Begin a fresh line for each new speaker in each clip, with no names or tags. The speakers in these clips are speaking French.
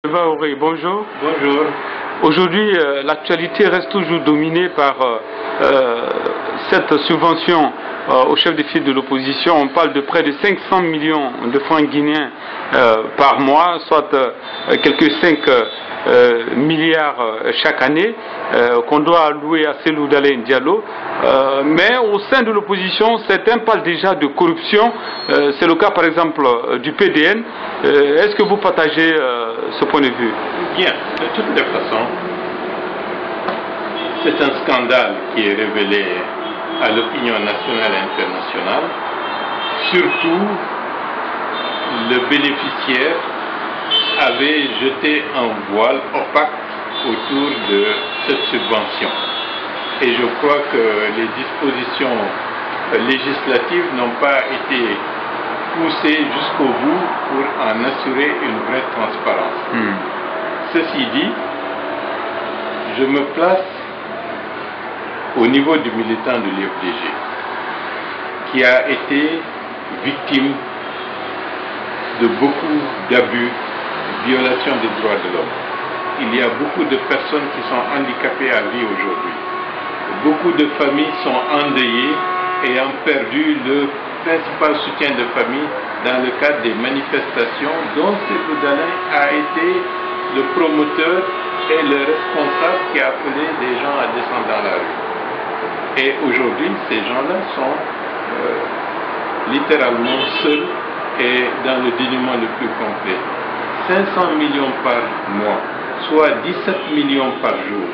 Vaoré, bonjour.
Bonjour.
Aujourd'hui, l'actualité reste toujours dominée par cette subvention au chef de file de l'opposition. On parle de près de 500 millions de francs guinéens par mois, soit quelques 5 milliards chaque année qu'on doit allouer à Cellou Dalein Diallo. Mais au sein de l'opposition, certains parlent déjà de corruption. C'est le cas par exemple du PDN. Est-ce que vous partagez ce point de vue?
Bien, de toutes les façons, c'est un scandale qui est révélé à l'opinion nationale et internationale. Surtout, le bénéficiaire avait jeté un voile opaque autour de cette subvention. Et je crois que les dispositions législatives n'ont pas été poussées jusqu'au bout pour en assurer une vraie transparence. Ceci dit, je me place au niveau du militant de l'UFDG qui a été victime de beaucoup d'abus, violations des droits de l'homme. Il y a beaucoup de personnes qui sont handicapées à vie aujourd'hui. Beaucoup de familles sont endeuillées et ont perdu le principal soutien de famille dans le cadre des manifestations dont Cellou Dalein a été le promoteur et le responsable qui a appelé des gens à descendre dans la rue. Et aujourd'hui, ces gens-là sont littéralement seuls et dans le dénuement le plus complet. 500 millions par mois, soit 17 millions par jour,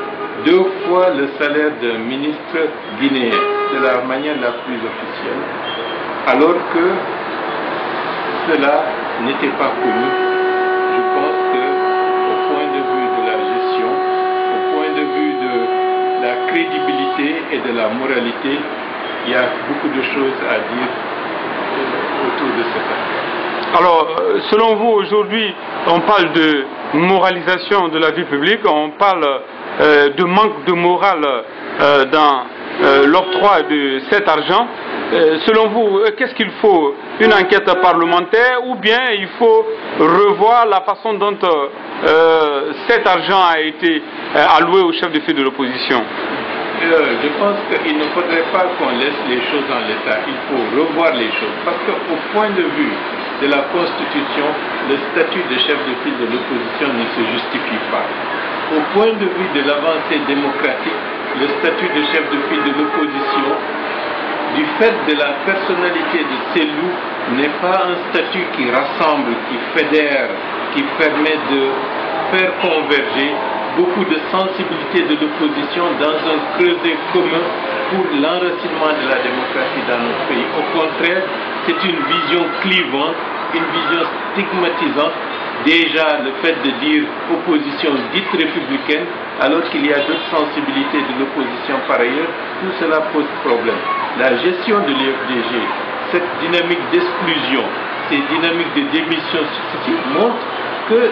2 fois le salaire d'un ministre guinéen, de la manière la plus officielle, alors que cela n'était pas connu. Je pense qu'au point de vue de la gestion, au point de vue de la crédibilité et de la moralité, il y a beaucoup de choses à dire autour de cette affaire.
Alors, selon vous, aujourd'hui, on parle de moralisation de la vie publique, on parle de manque de morale dans l'octroi de cet argent. Selon vous, qu'est-ce qu'il faut? Une enquête parlementaire ou bien il faut revoir la façon dont cet argent a été alloué au chef de file de l'opposition?
Je pense qu'il ne faudrait pas qu'on laisse les choses en l'état. Il faut revoir les choses. Parce qu'au point de vue de la Constitution, le statut de chef de file de l'opposition ne se justifie pas. Au point de vue de l'avancée démocratique, le statut de chef de file de l'opposition, du fait de la personnalité de Cellou, n'est pas un statut qui rassemble, qui fédère, qui permet de faire converger beaucoup de sensibilité de l'opposition dans un creuset commun pour l'enracinement de la démocratie dans notre pays. Au contraire, c'est une vision clivante, une vision stigmatisante. Déjà, le fait de dire opposition dite républicaine, alors qu'il y a d'autres sensibilités de l'opposition par ailleurs, tout cela pose problème. La gestion de l'UFDG, cette dynamique d'exclusion, ces dynamiques de démission successives montrent que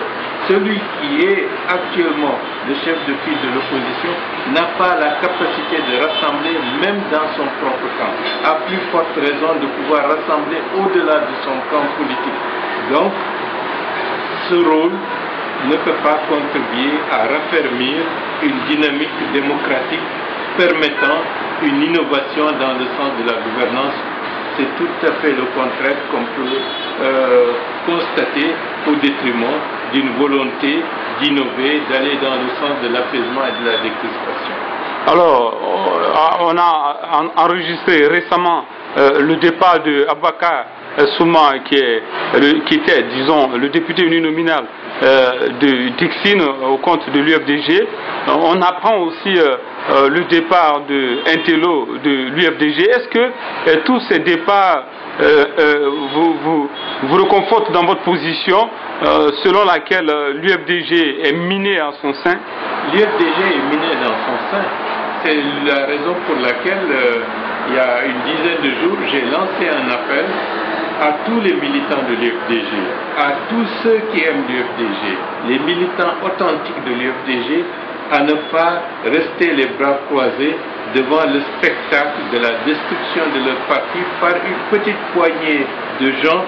celui qui est actuellement le chef de file de l'opposition n'a pas la capacité de rassembler même dans son propre camp. À plus forte raison de pouvoir rassembler au-delà de son camp politique. Donc, ce rôle ne peut pas contribuer à raffermir une dynamique démocratique permettant une innovation dans le sens de la gouvernance. C'est tout à fait le contraire qu'on peut constater au détriment d'une volonté d'innover, d'aller dans le sens de l'apaisement et de la décrispation.
Alors, on a enregistré récemment le départ de Aboubacar Souma, qui était, disons, le député uninominal de Dixine au compte de l'UFDG. On apprend aussi le départ de Intello de l'UFDG. Est-ce que tous ces départs vous reconfortent dans votre position selon laquelle l'UFDG est miné en son sein?
L'UFDG est miné dans son sein. C'est la raison pour laquelle, il y a une dizaine de jours, j'ai lancé un appel à tous les militants de l'UFDG, à tous ceux qui aiment l'UFDG, les militants authentiques de l'UFDG, à ne pas rester les bras croisés devant le spectacle de la destruction de leur parti par une petite poignée de gens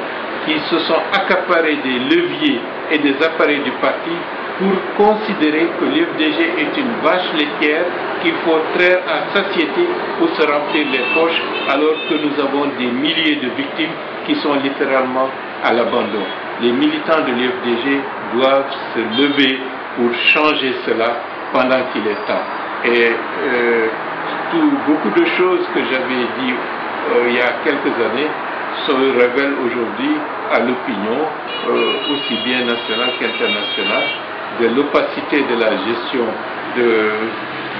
qui se sont accaparés des leviers et des appareils du parti pour considérer que l'UFDG est une vache laitière qu'il faut traire à satiété pour se remplir les poches, alors que nous avons des milliers de victimes qui sont littéralement à l'abandon. Les militants de l'UFDG doivent se lever pour changer cela pendant qu'il est temps. Et beaucoup de choses que j'avais dit il y a quelques années se révèlent aujourd'hui à l'opinion, aussi bien nationale qu'internationale, de l'opacité de la gestion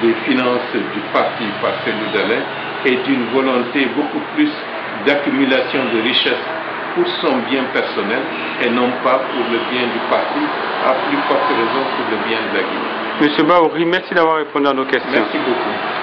des finances du parti par Cellou Dalein et d'une volonté beaucoup plus d'accumulation de richesses pour son bien personnel et non pas pour le bien du parti, à plus forte raison pour le bien de la Guinée.
Monsieur Bahouri, merci d'avoir répondu à nos questions.
Merci beaucoup.